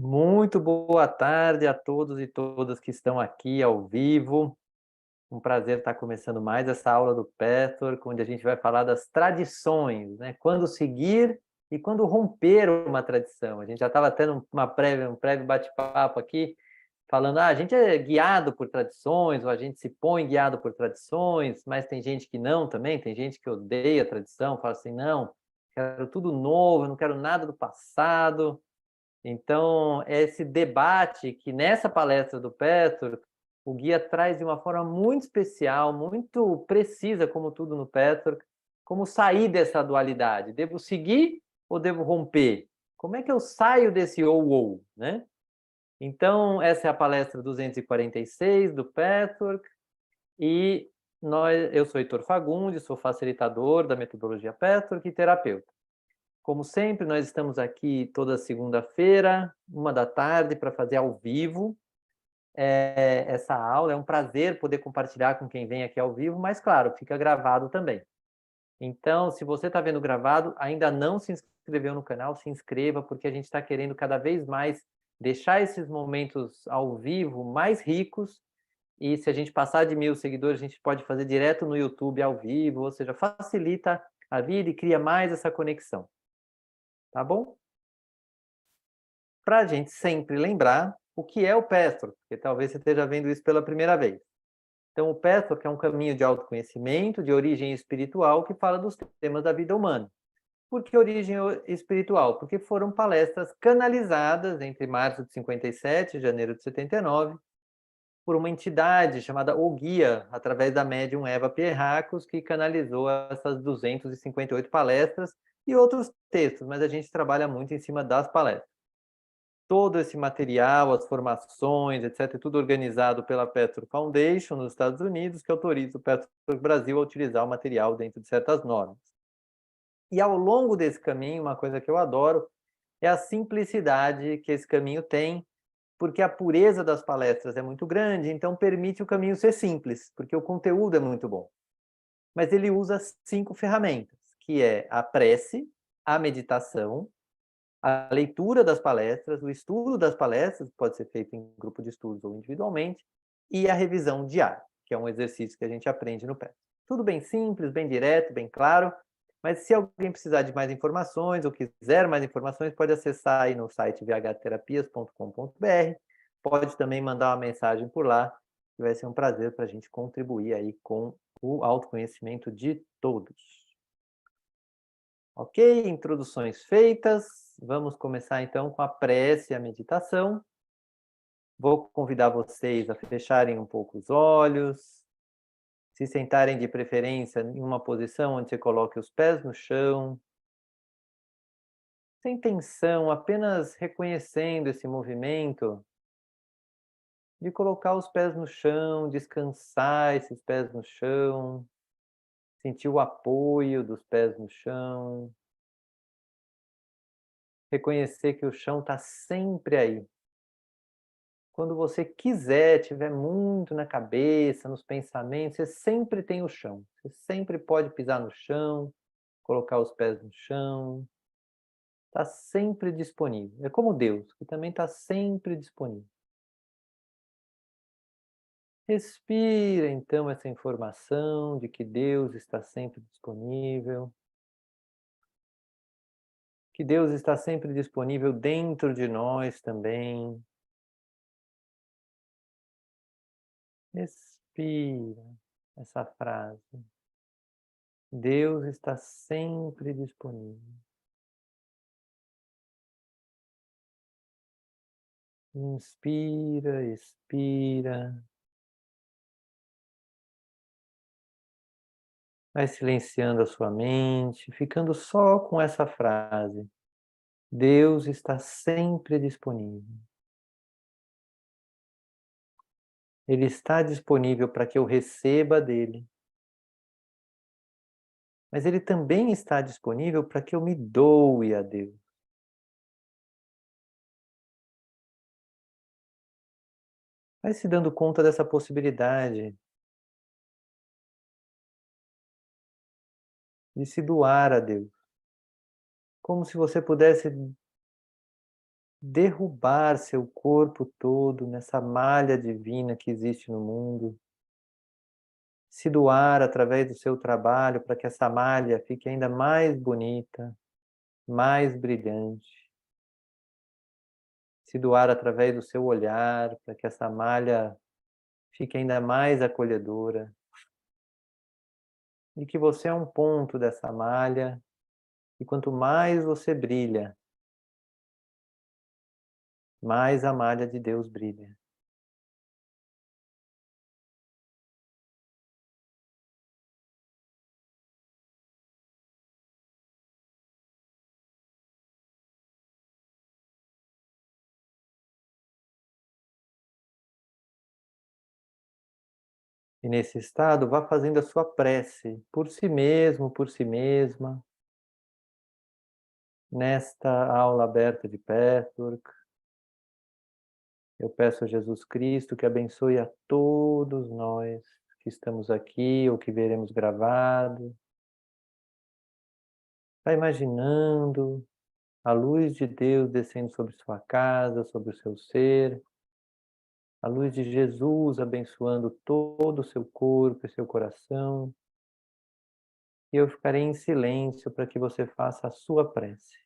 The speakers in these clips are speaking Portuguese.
Muito boa tarde a todos e todas que estão aqui ao vivo. Um prazer estar começando mais essa aula do Pastor, onde a gente vai falar das tradições, né? Quando seguir e quando romper uma tradição. A gente já estava tendo um prévio bate-papo aqui, falando, a gente é guiado por tradições, ou a gente se põe guiado por tradições, mas tem gente que não também, tem gente que odeia a tradição, fala assim, não, quero tudo novo, eu não quero nada do passado. Então, esse debate que nessa palestra do Petro, o guia traz de uma forma muito especial, muito precisa, como tudo no Petro, como sair dessa dualidade. Devo seguir ou devo romper? Como é que eu saio desse ou, né? Então, essa é a palestra 246 do Petro, e eu sou Heitor Fagundes, sou facilitador da metodologia Petro e terapeuta. Como sempre, nós estamos aqui toda segunda-feira, 1 da tarde, para fazer ao vivo essa aula. É um prazer poder compartilhar com quem vem aqui ao vivo, mas, claro, fica gravado também. Então, se você está vendo gravado, ainda não se inscreveu no canal, se inscreva, porque a gente está querendo cada vez mais deixar esses momentos ao vivo mais ricos. E se a gente passar de 1.000 seguidores, a gente pode fazer direto no YouTube ao vivo, ou seja, facilita a vida e cria mais essa conexão. Tá bom? Para a gente sempre lembrar o que é o Pestro, porque talvez você esteja vendo isso pela primeira vez. Então, o Pestro é um caminho de autoconhecimento, de origem espiritual, que fala dos temas da vida humana. Por que origem espiritual? Porque foram palestras canalizadas entre março de 57 e janeiro de 79, por uma entidade chamada O Guia, através da médium Eva Pierracos, que canalizou essas 258 palestras e outros textos, mas a gente trabalha muito em cima das palestras. Todo esse material, as formações, etc., é tudo organizado pela Petro Foundation nos Estados Unidos, que autoriza o Petro Brasil a utilizar o material dentro de certas normas. E ao longo desse caminho, uma coisa que eu adoro é a simplicidade que esse caminho tem, porque a pureza das palestras é muito grande, então permite o caminho ser simples, porque o conteúdo é muito bom. Mas ele usa 5 ferramentas, que é a prece, a meditação, a leitura das palestras, o estudo das palestras, pode ser feito em grupo de estudos ou individualmente, e a revisão diária, que é um exercício que a gente aprende no PET. Tudo bem simples, bem direto, bem claro, mas se alguém precisar de mais informações ou quiser mais informações, pode acessar aí no site vhterapias.com.br, pode também mandar uma mensagem por lá, que vai ser um prazer para a gente contribuir aí com o autoconhecimento de todos. Ok? Introduções feitas. Vamos começar então com a prece e a meditação. Vou convidar vocês a fecharem um pouco os olhos, se sentarem de preferência em uma posição onde você coloque os pés no chão, sem tensão, apenas reconhecendo esse movimento de colocar os pés no chão, descansar esses pés no chão, sentir o apoio dos pés no chão, reconhecer que o chão está sempre aí. Quando você quiser, tiver muito na cabeça, nos pensamentos, você sempre tem o chão. Você sempre pode pisar no chão, colocar os pés no chão. Está sempre disponível. É como Deus, que também está sempre disponível. Respira então essa informação de que Deus está sempre disponível, que Deus está sempre disponível dentro de nós também. Respira essa frase. Deus está sempre disponível. Inspira, expira. Vai silenciando a sua mente, ficando só com essa frase. Deus está sempre disponível. Ele está disponível para que eu receba dele. Mas ele também está disponível para que eu me doe a Deus. Vai se dando conta dessa possibilidade de se doar a Deus. Como se você pudesse derrubar seu corpo todo nessa malha divina que existe no mundo, se doar através do seu trabalho para que essa malha fique ainda mais bonita, mais brilhante, se doar através do seu olhar para que essa malha fique ainda mais acolhedora, e que você é um ponto dessa malha, e quanto mais você brilha, mais a malha de Deus brilha. E nesse estado, vá fazendo a sua prece por si mesmo, por si mesma, nesta aula aberta de Pathwork. Eu peço a Jesus Cristo que abençoe a todos nós que estamos aqui ou que veremos gravado. Vai imaginando a luz de Deus descendo sobre sua casa, sobre o seu ser, a luz de Jesus abençoando todo o seu corpo e seu coração. E eu ficarei em silêncio para que você faça a sua prece.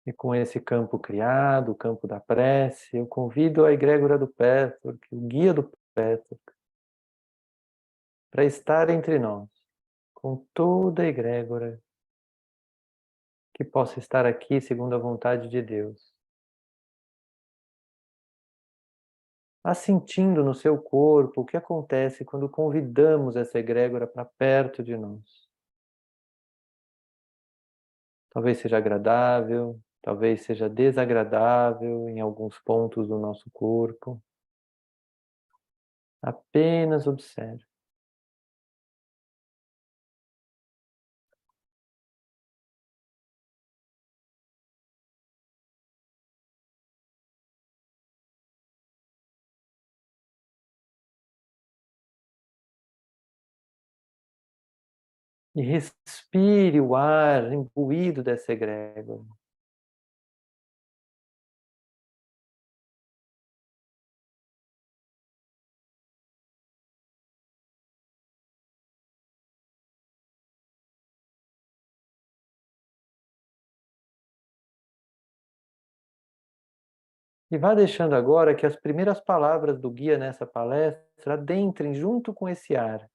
E com esse campo criado, o campo da prece, eu convido a egrégora do Pathwork, o guia do Pathwork, para estar entre nós, com toda a egrégora que possa estar aqui segundo a vontade de Deus. Sentindo no seu corpo o que acontece quando convidamos essa egrégora para perto de nós. Talvez seja agradável, talvez seja desagradável em alguns pontos do nosso corpo. Apenas observe. E respire o ar imbuído dessa egrégora. E vá deixando agora que as primeiras palavras do guia nessa palestra adentrem junto com esse ar.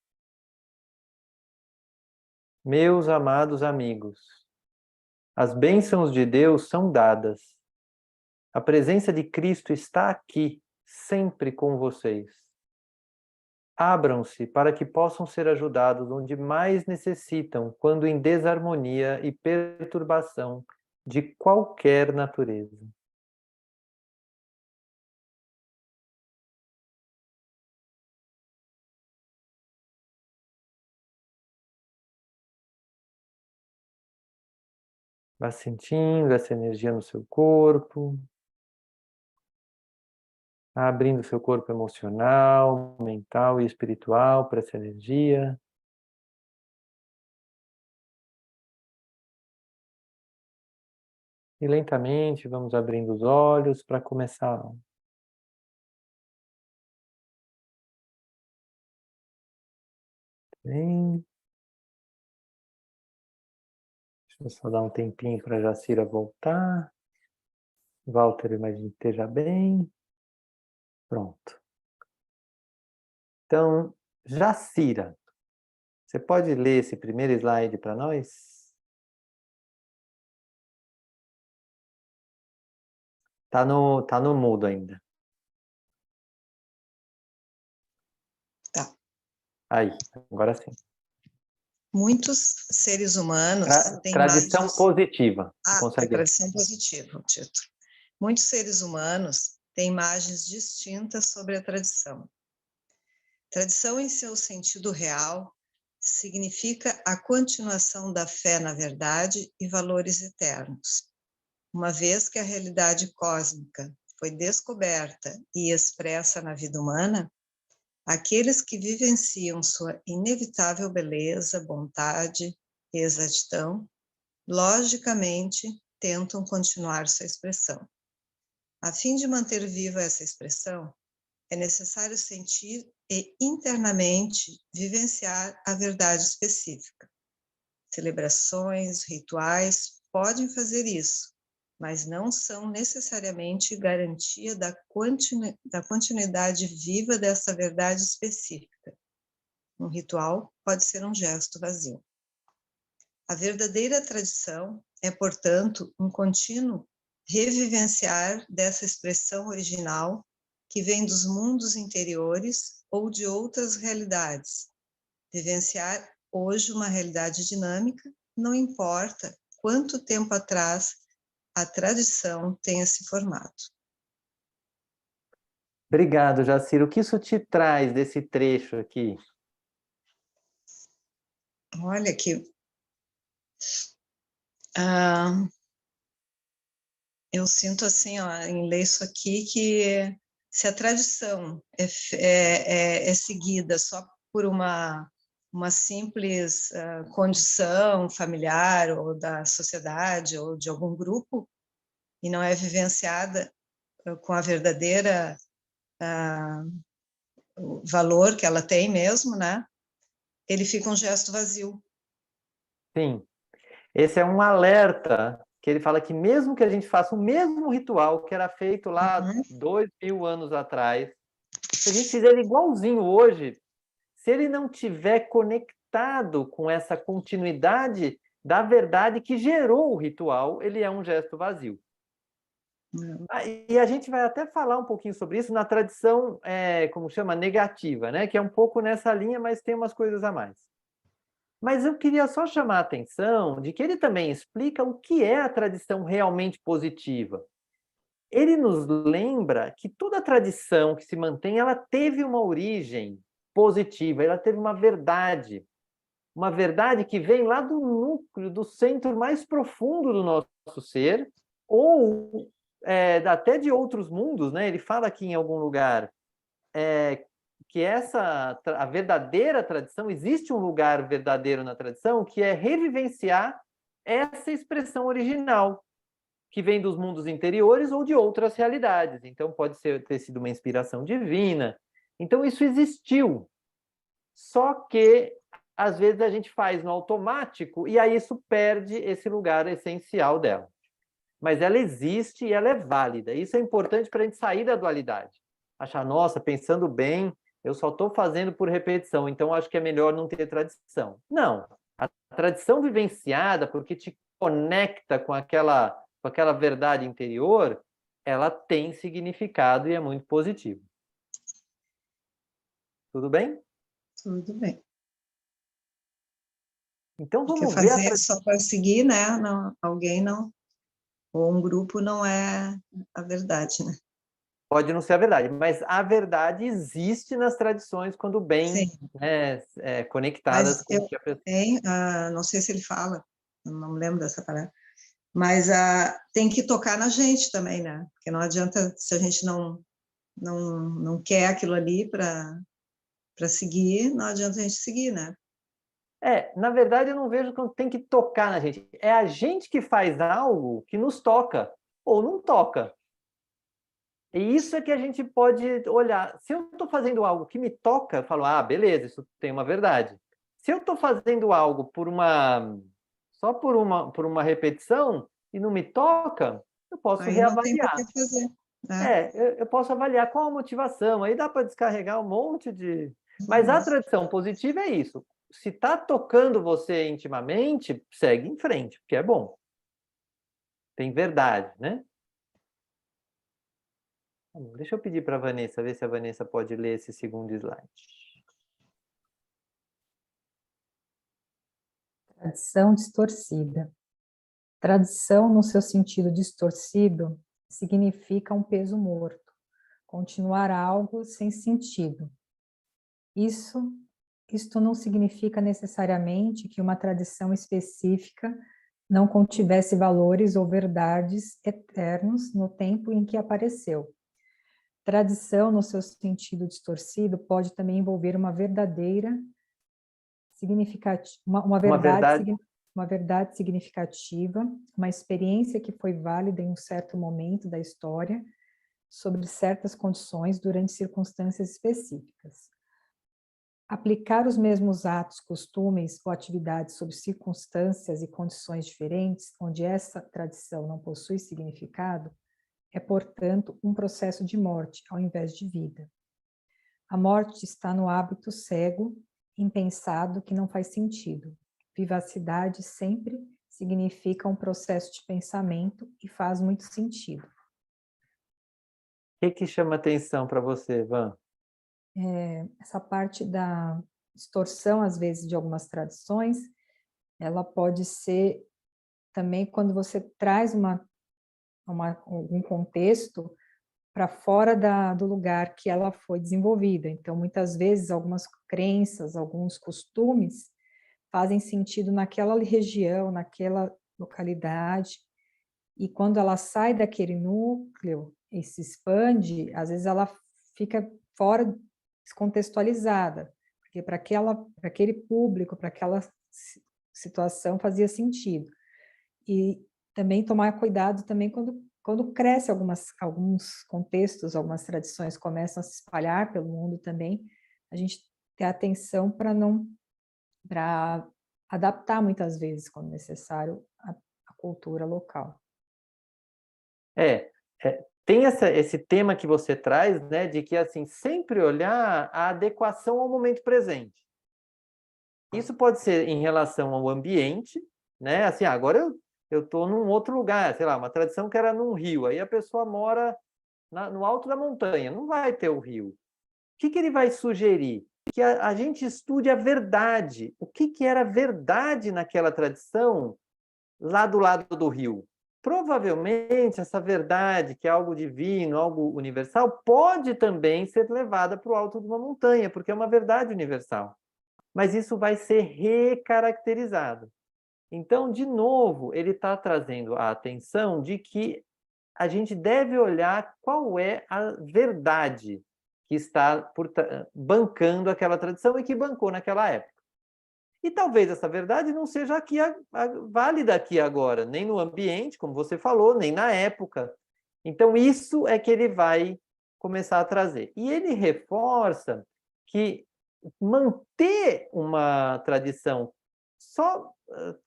Meus amados amigos, as bênçãos de Deus são dadas. A presença de Cristo está aqui, sempre com vocês. Abram-se para que possam ser ajudados onde mais necessitam, quando em desarmonia e perturbação de qualquer natureza. Vá sentindo essa energia no seu corpo, abrindo seu corpo emocional, mental e espiritual para essa energia. E lentamente vamos abrindo os olhos para começar a aula. Bem, deixa eu só dar um tempinho para a Jacira voltar. Walter, imagino que esteja bem. Pronto. Então, Jacira, você pode ler esse primeiro slide para nós? Tá no mudo ainda. Aí, agora sim. Muitos seres humanos têm Tradição imagens... positiva. É tradição positiva, o título. Muitos seres humanos têm imagens distintas sobre a tradição. Tradição, em seu sentido real, significa a continuação da fé na verdade e valores eternos. Uma vez que a realidade cósmica foi descoberta e expressa na vida humana, aqueles que vivenciam sua inevitável beleza, bondade e exatidão, logicamente, tentam continuar sua expressão. A fim de manter viva essa expressão, é necessário sentir e internamente vivenciar a verdade específica. Celebrações, rituais podem fazer isso, mas não são necessariamente garantia da continuidade viva dessa verdade específica. Um ritual pode ser um gesto vazio. A verdadeira tradição é, portanto, um contínuo revivenciar dessa expressão original que vem dos mundos interiores ou de outras realidades. Vivenciar hoje uma realidade dinâmica, não importa quanto tempo atrás a tradição tenha se formado. Obrigado, Jacira. O que isso te traz desse trecho aqui? Olha que... eu sinto assim, ó, em ler isso aqui, que se a tradição é seguida só por uma simples condição familiar ou da sociedade ou de algum grupo, e não é vivenciada com a verdadeira valor que ela tem mesmo, né? Ele fica um gesto vazio. Sim. Esse é um alerta que ele fala que mesmo que a gente faça o mesmo ritual que era feito lá 2000 anos atrás, se a gente fizer ele igualzinho hoje, se ele não tiver conectado com essa continuidade da verdade que gerou o ritual, ele é um gesto vazio. E a gente vai até falar um pouquinho sobre isso na tradição, como chama, negativa, né? Que é um pouco nessa linha, mas tem umas coisas a mais. Mas eu queria só chamar a atenção de que ele também explica o que é a tradição realmente positiva. Ele nos lembra que toda tradição que se mantém, ela teve uma origem positiva, ela teve uma verdade que vem lá do núcleo, do centro mais profundo do nosso ser, ou até de outros mundos, né? Ele fala aqui em algum lugar que a verdadeira tradição, existe um lugar verdadeiro na tradição, que é revivenciar essa expressão original, que vem dos mundos interiores ou de outras realidades. Então, pode ter sido uma inspiração divina. Então, isso existiu. Só que, às vezes, a gente faz no automático e aí isso perde esse lugar essencial dela. Mas ela existe e ela é válida. Isso é importante para a gente sair da dualidade. Achar, nossa, pensando bem, eu só estou fazendo por repetição, então acho que é melhor não ter tradição. Não. A tradição vivenciada, porque te conecta com aquela verdade interior, ela tem significado e é muito positivo. Tudo bem? Tudo bem. Então vamos Porque ver fazer só para seguir, né? Não, alguém não, ou um grupo não é a verdade, né? Pode não ser a verdade, mas a verdade existe nas tradições quando bem conectadas Mas com o que a pessoa... não sei se ele fala, não me lembro dessa palavra, mas tem que tocar na gente também, né? Porque não adianta, se a gente não quer aquilo ali para seguir, não adianta a gente seguir, né? Na verdade, eu não vejo que tem que tocar na gente. É a gente que faz algo que nos toca, ou não toca. E isso é que a gente pode olhar. Se eu estou fazendo algo que me toca, eu falo, beleza, isso tem uma verdade. Se eu estou fazendo algo só por uma repetição e não me toca, eu posso Aí não tem por que reavaliar. fazer, né? Eu posso avaliar qual a motivação. Aí dá para descarregar um monte de... Mas a Uhum. tradição positiva é isso. Se está tocando você intimamente, segue em frente, porque é bom. Tem verdade, né? Deixa eu pedir para a Vanessa, ver se a Vanessa pode ler esse segundo slide. Tradição distorcida. Tradição, no seu sentido distorcido, significa um peso morto, continuar algo sem sentido. Isto não significa necessariamente que uma tradição específica não contivesse valores ou verdades eternos no tempo em que apareceu. Tradição, no seu sentido distorcido, pode também envolver uma verdadeira significativa, uma verdade significativa, uma experiência que foi válida em um certo momento da história, sobre certas condições durante circunstâncias específicas. Aplicar os mesmos atos, costumes ou atividades sob circunstâncias e condições diferentes, onde essa tradição não possui significado, é, portanto, um processo de morte ao invés de vida. A morte está no hábito cego, impensado, que não faz sentido. Vivacidade sempre significa um processo de pensamento e faz muito sentido. O que chama atenção para você, Van? Essa parte da distorção, às vezes, de algumas tradições, ela pode ser também quando você traz algum contexto para fora do lugar que ela foi desenvolvida. Então, muitas vezes, algumas crenças, alguns costumes fazem sentido naquela região, naquela localidade, e quando ela sai daquele núcleo e se expande, às vezes ela fica fora, descontextualizada, porque para aquele público, para aquela situação fazia sentido. E também tomar cuidado também quando cresce alguns contextos, algumas tradições começam a se espalhar pelo mundo também, a gente ter atenção para adaptar muitas vezes, quando necessário, a cultura local. Tem esse tema que você traz, né, de que assim sempre olhar a adequação ao momento presente. Isso pode ser em relação ao ambiente, né? Assim, agora eu estou num outro lugar, sei lá, uma tradição que era num rio, aí a pessoa mora no alto da montanha, não vai ter o rio. O que ele vai sugerir? Que a gente estude a verdade. O que era verdade naquela tradição lá do lado do rio? Provavelmente essa verdade, que é algo divino, algo universal, pode também ser levada para o alto de uma montanha, porque é uma verdade universal. Mas isso vai ser recaracterizado. Então, de novo, ele está trazendo a atenção de que a gente deve olhar qual é a verdade que está bancando aquela tradição e que bancou naquela época. E talvez essa verdade não seja válida aqui agora, nem no ambiente, como você falou, nem na época. Então, isso é que ele vai começar a trazer. E ele reforça que manter uma tradição só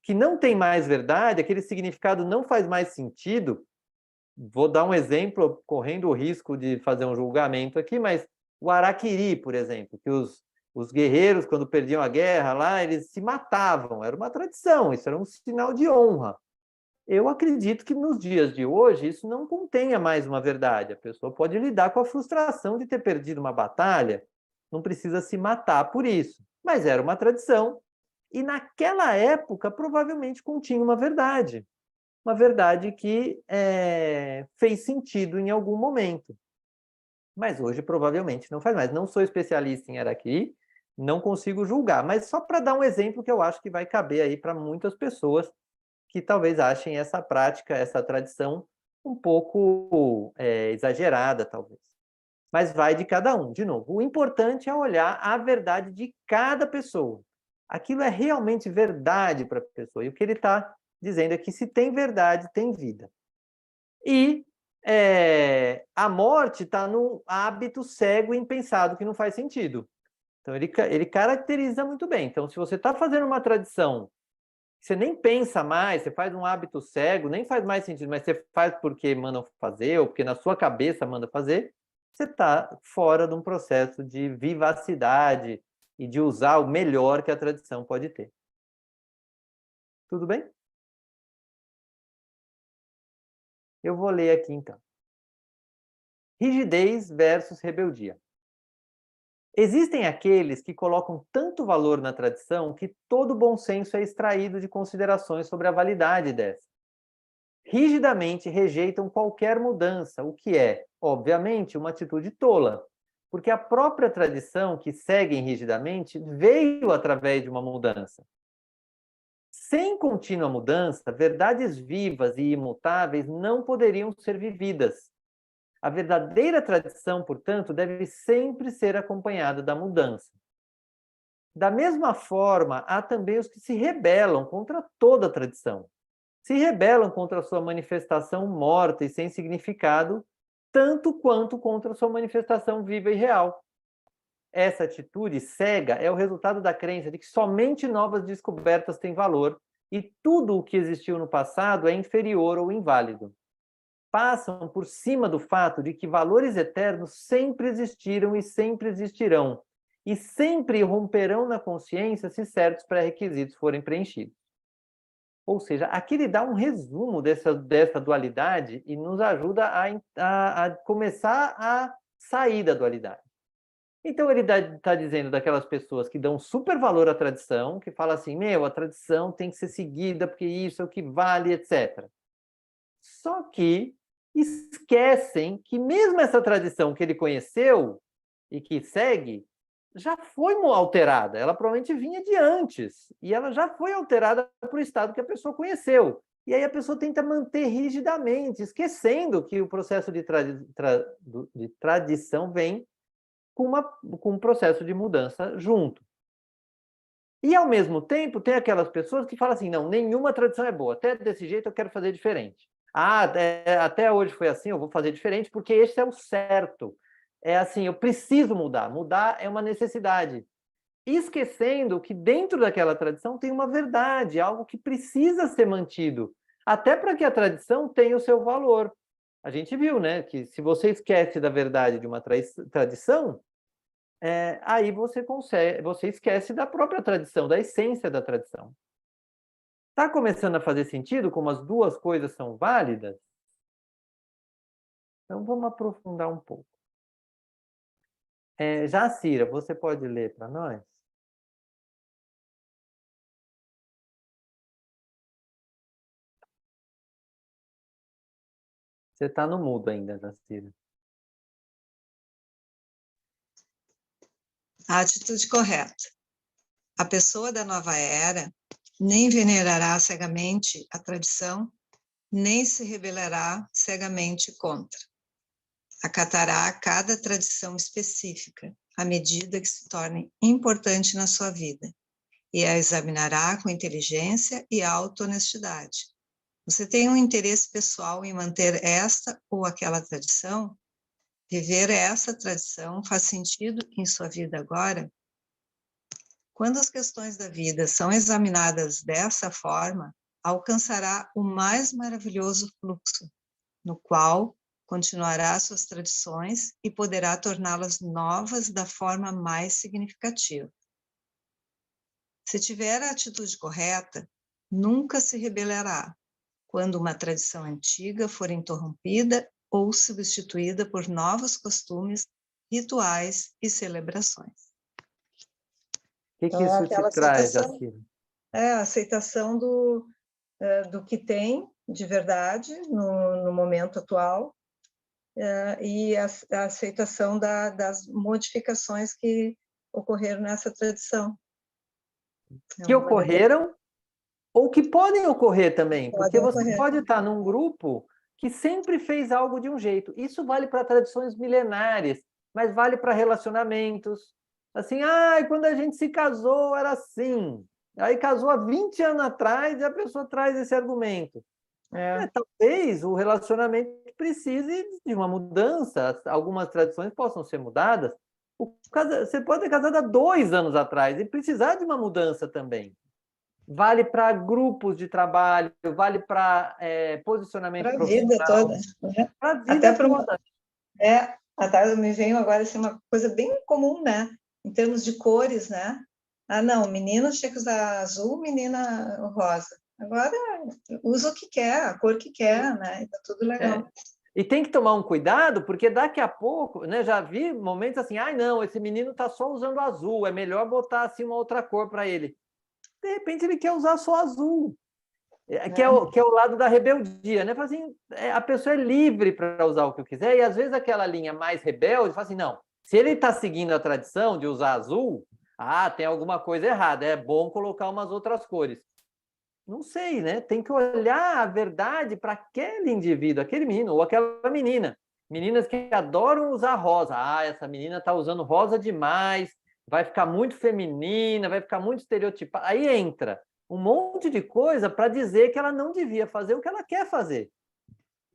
que não tem mais verdade, aquele significado não faz mais sentido. Vou dar um exemplo, correndo o risco de fazer um julgamento aqui, mas o Araquiri, por exemplo, que os guerreiros, quando perdiam a guerra lá, eles se matavam, era uma tradição, isso era um sinal de honra. Eu acredito que nos dias de hoje isso não contenha mais uma verdade. A pessoa pode lidar com a frustração de ter perdido uma batalha, não precisa se matar por isso. Mas era uma tradição e naquela época provavelmente continha uma verdade que fez sentido em algum momento. Mas hoje provavelmente não faz mais. Não sou especialista em Araquiri, não consigo julgar, mas só para dar um exemplo que eu acho que vai caber aí para muitas pessoas que talvez achem essa prática, essa tradição um pouco exagerada, talvez. Mas vai de cada um, de novo. O importante é olhar a verdade de cada pessoa. Aquilo é realmente verdade para a pessoa. E o que ele está dizendo é que se tem verdade, tem vida. E a morte está num hábito cego e impensado que não faz sentido. Então, ele caracteriza muito bem. Então, se você está fazendo uma tradição, você nem pensa mais, você faz um hábito cego, nem faz mais sentido, mas você faz porque mandam fazer, ou porque na sua cabeça manda fazer, você está fora de um processo de vivacidade e de usar o melhor que a tradição pode ter. Tudo bem? Eu vou ler aqui, então. Rigidez versus rebeldia. Existem aqueles que colocam tanto valor na tradição que todo bom senso é extraído de considerações sobre a validade dessa. Rigidamente rejeitam qualquer mudança, o que é, obviamente, uma atitude tola, porque a própria tradição que seguem rigidamente veio através de uma mudança. Sem contínua mudança, verdades vivas e imutáveis não poderiam ser vividas. A verdadeira tradição, portanto, deve sempre ser acompanhada da mudança. Da mesma forma, há também os que se rebelam contra toda a tradição. Se rebelam contra a sua manifestação morta e sem significado, tanto quanto contra a sua manifestação viva e real. Essa atitude cega é o resultado da crença de que somente novas descobertas têm valor e tudo o que existiu no passado é inferior ou inválido. Passam por cima do fato de que valores eternos sempre existiram e sempre existirão, e sempre irromperão na consciência se certos pré-requisitos forem preenchidos. Ou seja, aqui ele dá um resumo dessa dualidade e nos ajuda a começar a sair da dualidade. Então ele está dizendo daquelas pessoas que dão super valor à tradição, que falam assim, a tradição tem que ser seguida porque isso é o que vale, etc. Só que esquecem que mesmo essa tradição que ele conheceu e que segue, já foi alterada. Ela provavelmente vinha de antes. E ela já foi alterada para o estado que a pessoa conheceu. E aí a pessoa tenta manter rigidamente, esquecendo que o processo de tradição vem com um processo de mudança junto. E, ao mesmo tempo, tem aquelas pessoas que falam assim, não, nenhuma tradição é boa. Até desse jeito eu quero fazer diferente. Até hoje foi assim, eu vou fazer diferente porque esse é o certo. É assim, eu preciso mudar. Mudar é uma necessidade. Esquecendo que dentro daquela tradição tem uma verdade, algo que precisa ser mantido, até para que a tradição tenha o seu valor. A gente viu, né, que se você esquece da verdade de uma tradição, aí você esquece da própria tradição, da essência da tradição. Está começando a fazer sentido como as duas coisas são válidas? Então vamos aprofundar um pouco. Jacira, você pode ler para nós? Você está no mudo ainda, Jacira. A atitude correta. A pessoa da nova era nem venerará cegamente a tradição, nem se rebelará cegamente contra. Acatará cada tradição específica, à medida que se torne importante na sua vida, e a examinará com inteligência e auto-honestidade. Você tem um interesse pessoal em manter esta ou aquela tradição? Viver essa tradição faz sentido em sua vida agora? Quando as questões da vida são examinadas dessa forma, alcançará o mais maravilhoso fluxo, no qual continuará suas tradições e poderá torná-las novas da forma mais significativa. Se tiver a atitude correta, nunca se rebelará quando uma tradição antiga for interrompida ou substituída por novos costumes, rituais e celebrações. O que isso te traz, Jacira? A aceitação do que tem de verdade no momento atual e a aceitação das modificações que ocorreram nessa tradição. Que ocorreram ou que podem ocorrer também, porque você pode estar num grupo que sempre fez algo de um jeito. Isso vale para tradições milenares, mas vale para relacionamentos. Assim, quando a gente se casou era assim. Aí casou há 20 anos atrás e a pessoa traz esse argumento. Talvez o relacionamento precise de uma mudança, algumas tradições possam ser mudadas. Você pode ter casado há 2 anos atrás e precisar de uma mudança também. Vale para grupos de trabalho, vale para posicionamento profissional. Para a vida toda. Até me veio agora assim, uma coisa bem comum, né? Em termos de cores, né? Não, menino tinha que usar azul, menina rosa. Agora usa o que quer, a cor que quer, né? Tá tudo legal. E tem que tomar um cuidado, porque daqui a pouco, né, já vi momentos assim, ai não, esse menino está só usando azul, é melhor botar assim uma outra cor para ele. De repente ele quer usar só azul, que é o lado da rebeldia, né? Fala assim, a pessoa é livre para usar o que quiser, e às vezes aquela linha mais rebelde fala assim, não, se ele está seguindo a tradição de usar azul, tem alguma coisa errada, é bom colocar umas outras cores. Não sei, né? Tem que olhar a verdade para aquele indivíduo, aquele menino ou aquela menina. Meninas que adoram usar rosa. Essa menina está usando rosa demais, vai ficar muito feminina, vai ficar muito estereotipada. Aí entra um monte de coisa para dizer que ela não devia fazer o que ela quer fazer.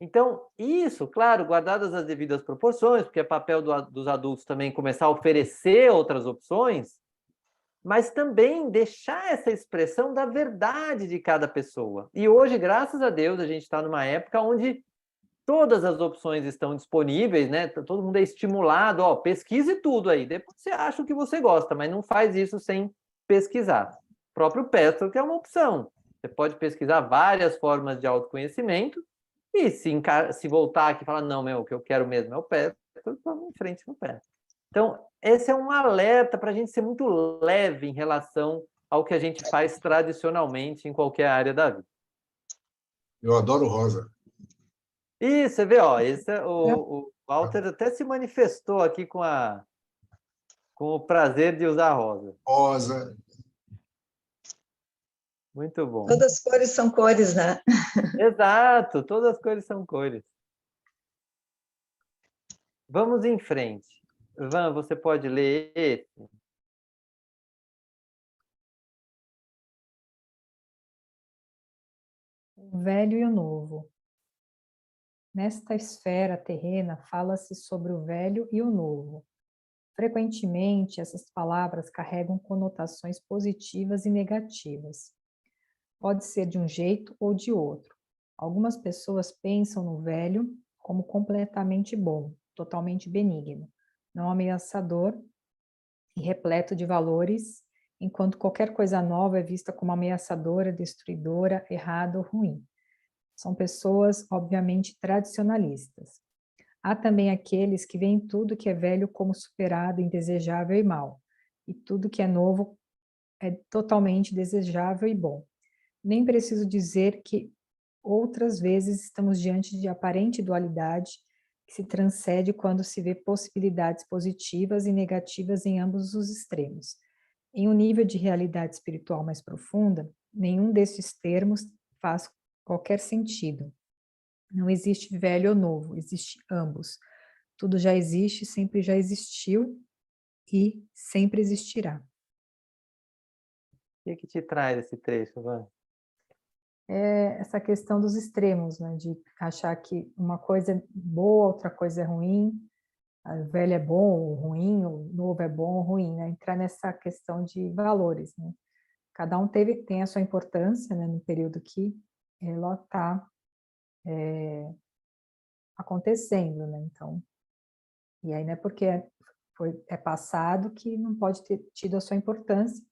Então, isso, claro, guardadas as devidas proporções, porque é papel dos adultos também começar a oferecer outras opções, mas também deixar essa expressão da verdade de cada pessoa. E hoje, graças a Deus, a gente está numa época onde todas as opções estão disponíveis, né? Todo mundo é estimulado, pesquise tudo aí, depois você acha o que você gosta, mas não faz isso sem pesquisar. O próprio Pestel, que é uma opção. Você pode pesquisar várias formas de autoconhecimento e se voltar aqui e falar, não, o que eu quero mesmo é o Pestel, vamos em frente no Pestel. Então, esse é um alerta para a gente ser muito leve em relação ao que a gente faz tradicionalmente em qualquer área da vida. Eu adoro rosa. E você vê, o Walter até se manifestou aqui com o prazer de usar rosa. Rosa. Muito bom. Todas as cores são cores, né? Exato, todas as cores são cores. Vamos em frente. Van, você pode ler esse? O velho e o novo. Nesta esfera terrena, fala-se sobre o velho e o novo. Frequentemente, essas palavras carregam conotações positivas e negativas. Pode ser de um jeito ou de outro. Algumas pessoas pensam no velho como completamente bom, totalmente benigno, não ameaçador e repleto de valores, enquanto qualquer coisa nova é vista como ameaçadora, destruidora, errada ou ruim. São pessoas, obviamente, tradicionalistas. Há também aqueles que veem tudo que é velho como superado, indesejável e mau, e tudo que é novo é totalmente desejável e bom. Nem preciso dizer que outras vezes estamos diante de aparente dualidade que se transcende quando se vê possibilidades positivas e negativas em ambos os extremos. Em um nível de realidade espiritual mais profunda, nenhum desses termos faz qualquer sentido. Não existe velho ou novo, existe ambos. Tudo já existe, sempre já existiu e sempre existirá. O que te traz esse trecho, Van? É essa questão dos extremos, né? De achar que uma coisa é boa, outra coisa é ruim, a velha é bom ou ruim, o novo é bom ou ruim, né? Entrar nessa questão de valores, né? Cada um tem a sua importância, né? No período que ela está acontecendo, né? Então, e aí não é porque é passado que não pode ter tido a sua importância,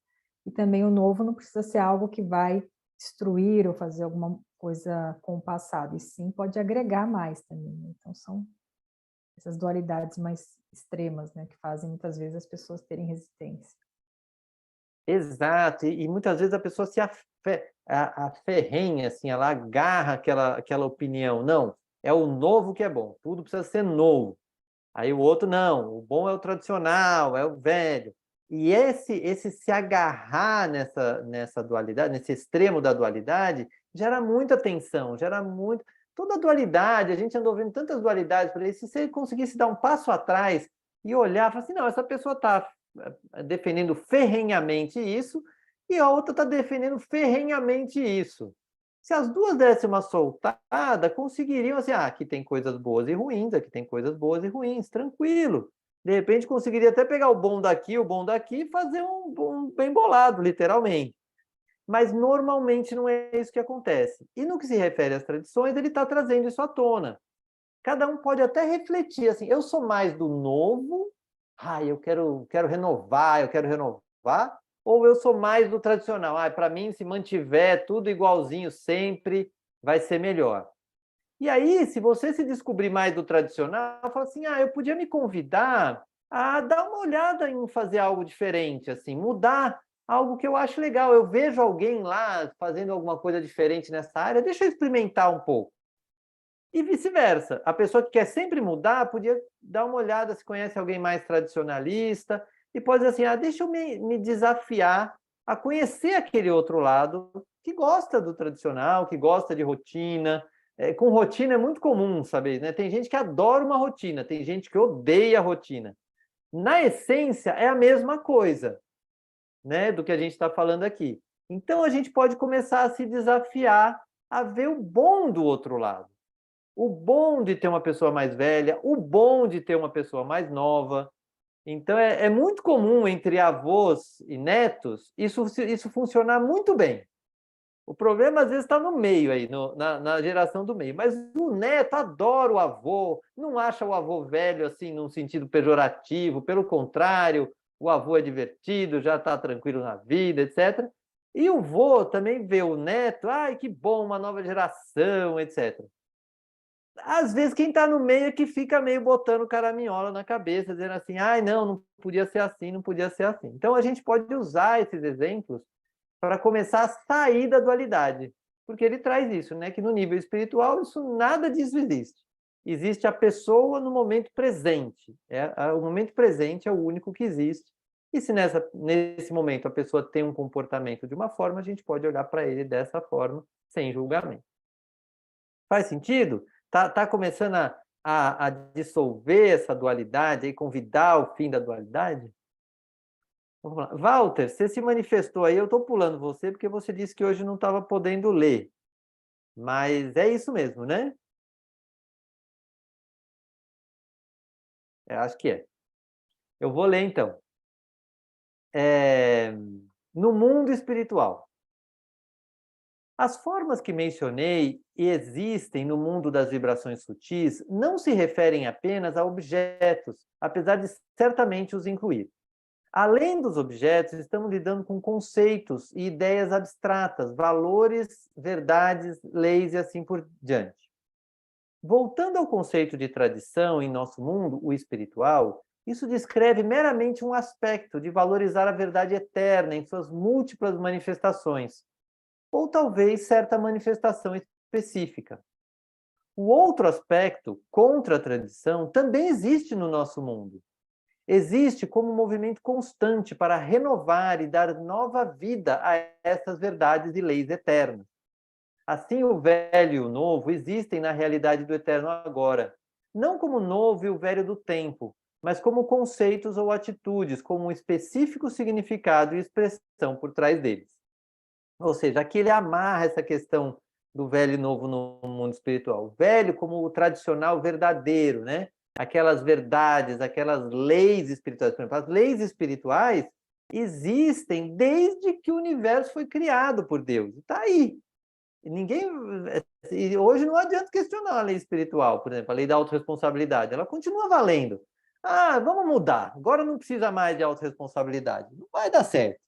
e também o novo não precisa ser algo que vai destruir ou fazer alguma coisa com o passado, e sim pode agregar mais também, né? Então são essas dualidades mais extremas, né, que fazem muitas vezes as pessoas terem resistência. Exato, e muitas vezes a pessoa se aferrenha, assim, ela agarra aquela opinião. Não, é o novo que é bom, tudo precisa ser novo. Aí o outro, não, o bom é o tradicional, é o velho. E esse se agarrar nessa dualidade, nesse extremo da dualidade, gera muita tensão, gera muito... Toda dualidade, a gente andou vendo tantas dualidades por aí, se você conseguisse dar um passo atrás e olhar, falar assim, não, essa pessoa está defendendo ferrenhamente isso, e a outra está defendendo ferrenhamente isso. Se as duas dessem uma soltada, conseguiriam, assim, aqui tem coisas boas e ruins, aqui tem coisas boas e ruins, tranquilo. De repente, conseguiria até pegar o bom daqui e fazer um bem bolado, literalmente. Mas, normalmente, não é isso que acontece. E no que se refere às tradições, ele está trazendo isso à tona. Cada um pode até refletir, assim, eu sou mais do novo, eu quero renovar, ou eu sou mais do tradicional, para mim, se mantiver tudo igualzinho sempre, vai ser melhor. E aí, se você se descobrir mais do tradicional, fala assim, eu podia me convidar a dar uma olhada em fazer algo diferente, assim, mudar algo que eu acho legal. Eu vejo alguém lá fazendo alguma coisa diferente nessa área, deixa eu experimentar um pouco. E vice-versa. A pessoa que quer sempre mudar podia dar uma olhada se conhece alguém mais tradicionalista e pode dizer assim, deixa eu me desafiar a conhecer aquele outro lado que gosta do tradicional, que gosta de rotina. Com rotina é muito comum, sabe? Né? Tem gente que adora uma rotina, tem gente que odeia a rotina. Na essência, é a mesma coisa, né, do que a gente está falando aqui. Então, a gente pode começar a se desafiar a ver o bom do outro lado. O bom de ter uma pessoa mais velha, o bom de ter uma pessoa mais nova. Então, é muito comum entre avós e netos isso funcionar muito bem. O problema, às vezes, está no meio aí, na geração do meio. Mas o neto adora o avô, não acha o avô velho, assim, num sentido pejorativo. Pelo contrário, o avô é divertido, já está tranquilo na vida, etc. E o vô também vê o neto, que bom, uma nova geração, etc. Às vezes, quem está no meio é que fica meio botando caraminhola na cabeça, dizendo assim, não podia ser assim, não podia ser assim. Então, a gente pode usar esses exemplos para começar a sair da dualidade, porque ele traz isso, né? Que no nível espiritual, nada disso existe. Existe a pessoa no momento presente. O momento presente é o único que existe. E se nesse momento a pessoa tem um comportamento de uma forma, a gente pode olhar para ele dessa forma, sem julgamento. Faz sentido? Tá começando a dissolver essa dualidade e convidar o fim da dualidade? Vamos lá. Walter, você se manifestou aí, eu estou pulando você porque você disse que hoje não estava podendo ler. Mas é isso mesmo, né? Acho que é. Eu vou ler então. No mundo espiritual. As formas que mencionei e existem no mundo das vibrações sutis não se referem apenas a objetos, apesar de certamente os incluir. Além dos objetos, estamos lidando com conceitos e ideias abstratas, valores, verdades, leis e assim por diante. Voltando ao conceito de tradição em nosso mundo, o espiritual, isso descreve meramente um aspecto de valorizar a verdade eterna em suas múltiplas manifestações, ou talvez certa manifestação específica. O outro aspecto, contra a tradição, também existe no nosso mundo. Existe como um movimento constante para renovar e dar nova vida a essas verdades e leis eternas. Assim, o velho e o novo existem na realidade do eterno agora, não como o novo e o velho do tempo, mas como conceitos ou atitudes, como um específico significado e expressão por trás deles. Ou seja, aqui ele amarra essa questão do velho e novo no mundo espiritual. O velho como o tradicional verdadeiro, né? Aquelas verdades, aquelas leis espirituais. Por exemplo, as leis espirituais existem desde que o universo foi criado por Deus. Está aí. Hoje não adianta questionar a lei espiritual, por exemplo, a lei da autorresponsabilidade. Ela continua valendo. Vamos mudar. Agora não precisa mais de autorresponsabilidade. Não vai dar certo.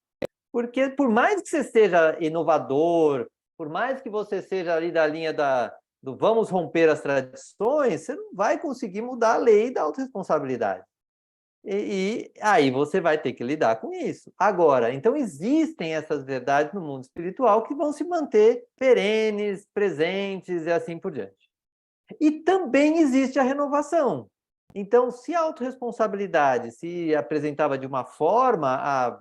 Porque por mais que você seja inovador, por mais que você seja ali da linha do vamos romper as tradições, você não vai conseguir mudar a lei da autorresponsabilidade. E aí você vai ter que lidar com isso. Agora, então existem essas verdades no mundo espiritual que vão se manter perenes, presentes e assim por diante. E também existe a renovação. Então, se a autorresponsabilidade se apresentava de uma forma há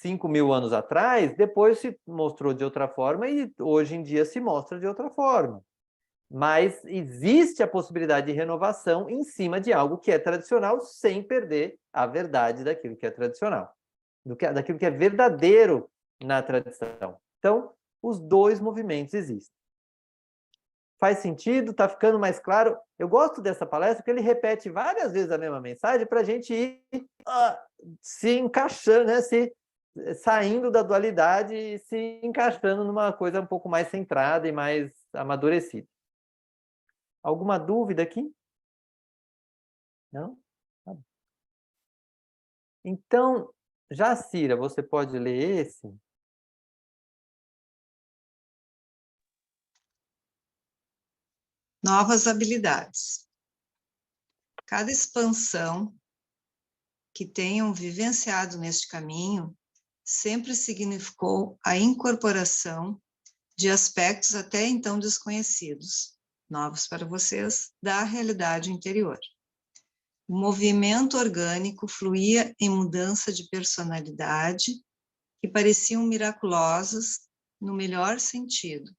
5.000 anos atrás, depois se mostrou de outra forma e hoje em dia se mostra de outra forma. Mas existe a possibilidade de renovação em cima de algo que é tradicional, sem perder a verdade daquilo que é tradicional, daquilo que é verdadeiro na tradição. Então, os dois movimentos existem. Faz sentido? Está ficando mais claro? Eu gosto dessa palestra porque ele repete várias vezes a mesma mensagem para a gente ir se encaixando, né? Saindo da dualidade e se encaixando numa coisa um pouco mais centrada e mais amadurecida. Alguma dúvida aqui? Não? Tá bom. Então, Jacira, você pode ler esse? Novas habilidades. Cada expansão que tenham vivenciado neste caminho sempre significou a incorporação de aspectos até então desconhecidos, novos para vocês, da realidade interior. O movimento orgânico fluía em mudança de personalidade que pareciam miraculosas no melhor sentido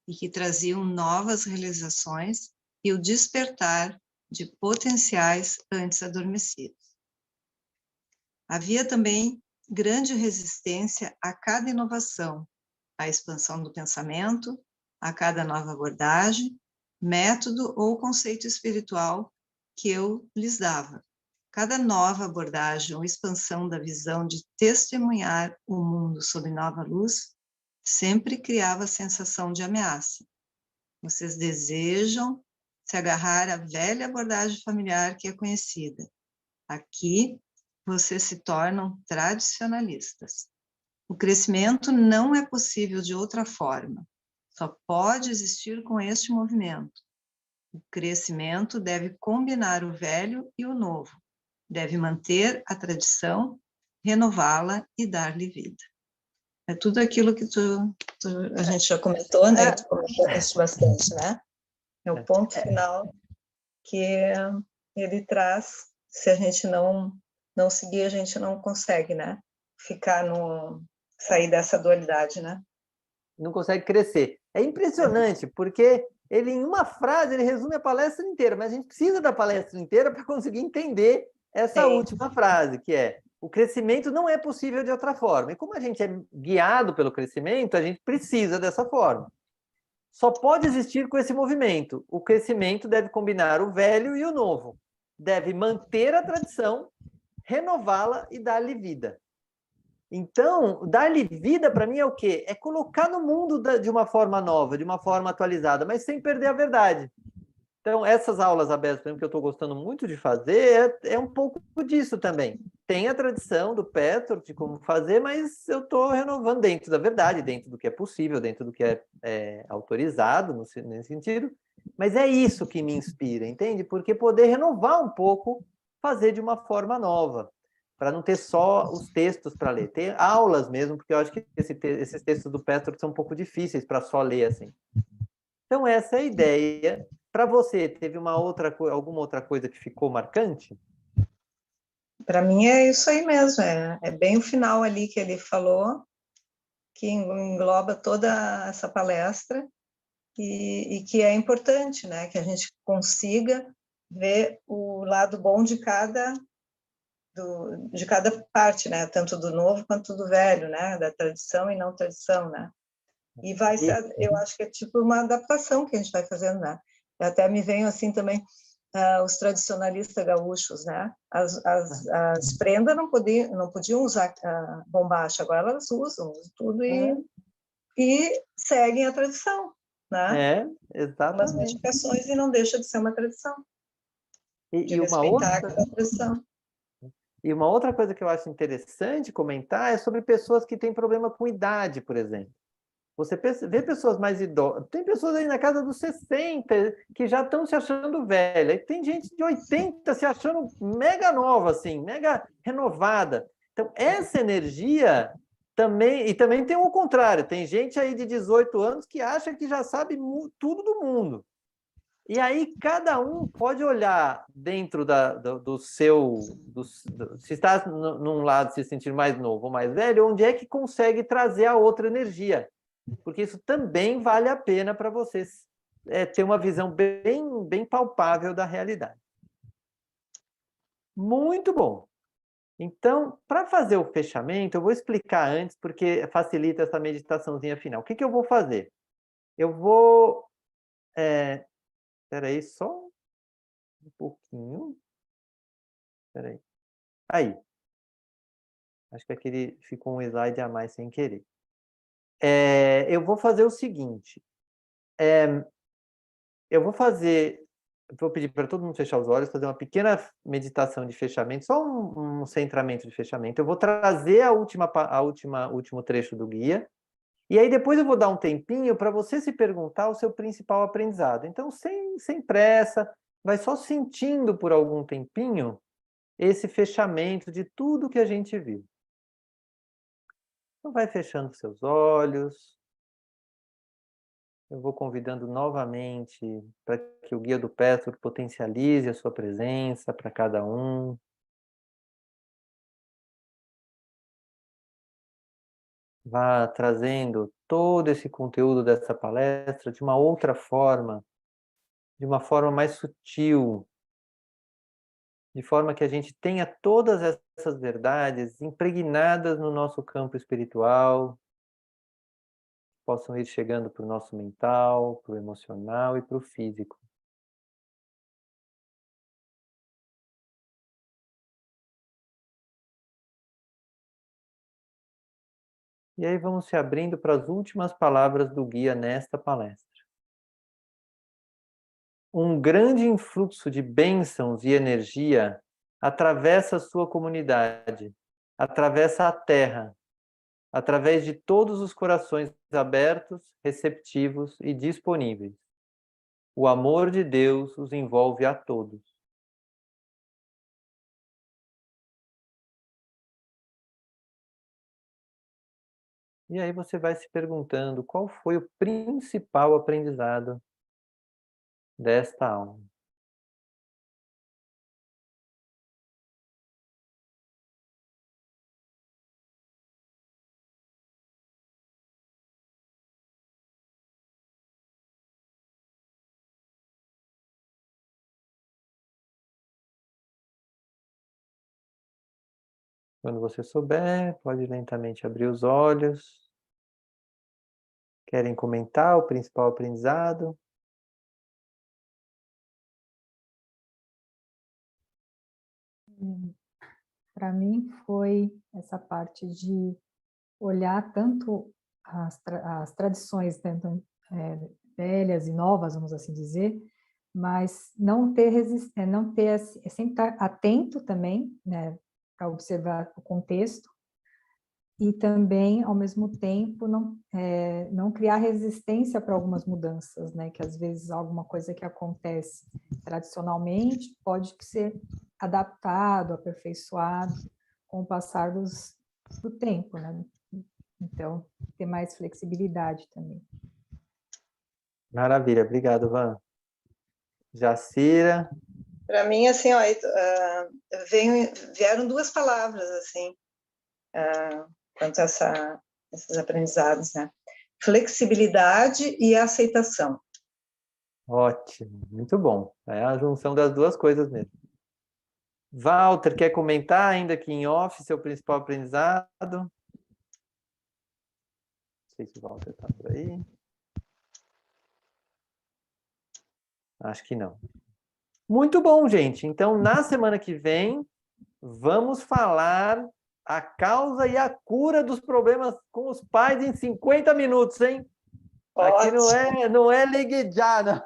e que traziam novas realizações e o despertar de potenciais antes adormecidos. Havia também grande resistência a cada inovação, à expansão do pensamento, a cada nova abordagem, método ou conceito espiritual que eu lhes dava. Cada nova abordagem ou expansão da visão de testemunhar o mundo sob nova luz sempre criava a sensação de ameaça. Vocês desejam se agarrar à velha abordagem familiar que é conhecida. Aqui, vocês se tornam tradicionalistas. O crescimento não é possível de outra forma. Só pode existir com este movimento. O crescimento deve combinar o velho e o novo. Deve manter a tradição, renová-la e dar-lhe vida. É tudo aquilo que a gente já comentou, né? Tu comentou isso bastante, né? É o ponto final que ele traz. Se a gente não seguir, a gente não consegue, né? Sair dessa dualidade, né? Não consegue crescer. É impressionante, porque ele, em uma frase, ele resume a palestra inteira, mas a gente precisa da palestra inteira para conseguir entender essa última frase, que é: o crescimento não é possível de outra forma. E como a gente é guiado pelo crescimento, a gente precisa dessa forma. Só pode existir com esse movimento. O crescimento deve combinar o velho e o novo. Deve manter a tradição, renová-la e dar-lhe vida. Então, dar-lhe vida, para mim, é o quê? É colocar no mundo de uma forma nova, de uma forma atualizada, mas sem perder a verdade. Então, essas aulas abertas, por exemplo, que eu estou gostando muito de fazer, é um pouco disso também. Tem a tradição do Petro de como fazer, mas eu estou renovando dentro da verdade, dentro do que é possível, dentro do que é autorizado, nesse sentido. Mas é isso que me inspira, entende? Porque poder renovar um pouco, fazer de uma forma nova, para não ter só os textos para ler. Ter aulas mesmo, porque eu acho que esses textos do Petro são um pouco difíceis para só ler assim. Então, essa é a ideia. Para você, teve alguma outra coisa que ficou marcante? Para mim é isso aí mesmo, é bem o final ali que ele falou, que engloba toda essa palestra e que é importante, né, que a gente consiga ver o lado bom de cada parte, né, tanto do novo quanto do velho, né, da tradição e não tradição, né. E vai ser, eu acho que é tipo uma adaptação que a gente vai fazendo, né. Até me veio assim também os tradicionalistas gaúchos, né? As prendas não podiam usar bombacha, agora elas usam tudo e seguem a tradição, né? Exatamente. Umas modificações e não deixa de ser uma tradição. De respeitar aquela tradição. E uma outra coisa que eu acho interessante comentar é sobre pessoas que têm problema com idade, por exemplo. Você vê pessoas mais idosas, tem pessoas aí na casa dos 60 que já estão se achando velha, e tem gente de 80 se achando mega nova, assim, mega renovada. Então, essa energia também, e também tem o contrário, tem gente aí de 18 anos que acha que já sabe tudo do mundo. E aí cada um pode olhar dentro do seu... se está num lado se sentir mais novo ou mais velho, onde é que consegue trazer a outra energia. Porque isso também vale a pena para vocês ter uma visão bem palpável da realidade. Muito bom. Então, para fazer o fechamento, eu vou explicar antes, porque facilita essa meditaçãozinha final. O que eu vou fazer? Eu vou... Espera aí, só um pouquinho. Espera aí. Aí. Acho que aquele ficou um slide a mais sem querer. Eu vou fazer o seguinte. Vou pedir para todo mundo fechar os olhos, fazer uma pequena meditação de fechamento, só um centramento de fechamento. Eu vou trazer o último trecho do guia E aí depois eu vou dar um tempinho para você se perguntar o seu principal aprendizado. Então, sem pressa, vai só sentindo por algum tempinho esse fechamento de tudo que a gente viu. Então vai fechando seus olhos. Eu vou convidando novamente para que o guia do Petro potencialize a sua presença para cada um. Vá trazendo todo esse conteúdo dessa palestra de uma outra forma, de uma forma mais sutil, de forma que a gente tenha todas essas verdades impregnadas no nosso campo espiritual, possam ir chegando para o nosso mental, para o emocional e para o físico. E aí vamos se abrindo para as últimas palavras do guia nesta palestra. Um grande influxo de bênçãos e energia atravessa a sua comunidade, atravessa a Terra, através de todos os corações abertos, receptivos e disponíveis. O amor de Deus os envolve a todos. E aí você vai se perguntando qual foi o principal aprendizado desta aula. Quando você souber, pode lentamente abrir os olhos. Querem comentar o principal aprendizado? Para mim foi essa parte de olhar tanto as tradições, né, velhas e novas, vamos assim dizer, mas não ter sempre estar atento também, né, para observar o contexto e também, ao mesmo tempo, não criar resistência para algumas mudanças, né, que às vezes alguma coisa que acontece tradicionalmente pode ser adaptado, aperfeiçoado com o passar do tempo, né? Então, ter mais flexibilidade também. Maravilha, obrigado, Van. Jacira? Para mim, assim, ó, vieram duas palavras, assim, quanto a esses aprendizados, né? Flexibilidade e aceitação. Ótimo, muito bom. É a junção das duas coisas mesmo. Walter, quer comentar ainda aqui em off seu principal aprendizado? Não sei se o Walter está por aí. Acho que não. Muito bom, gente. Então, na semana que vem, vamos falar a causa e a cura dos problemas com os pais em 50 minutos, hein? Aqui não é liguejar, não.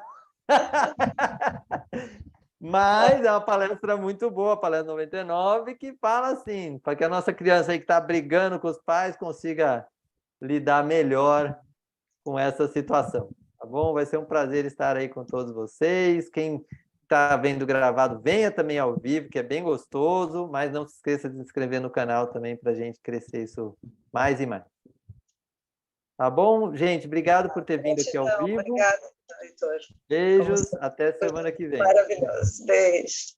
Mas é uma palestra muito boa, a palestra 99, que fala assim, para que a nossa criança aí que está brigando com os pais consiga lidar melhor com essa situação, tá bom? Vai ser um prazer estar aí com todos vocês. Quem está vendo gravado, venha também ao vivo, que é bem gostoso, mas não se esqueça de se inscrever no canal também para a gente crescer isso mais e mais. Tá bom? Gente, obrigado por ter vindo aqui ao vivo. Obrigada, Heitor. Beijos, até semana que vem. Maravilhoso. Beijo.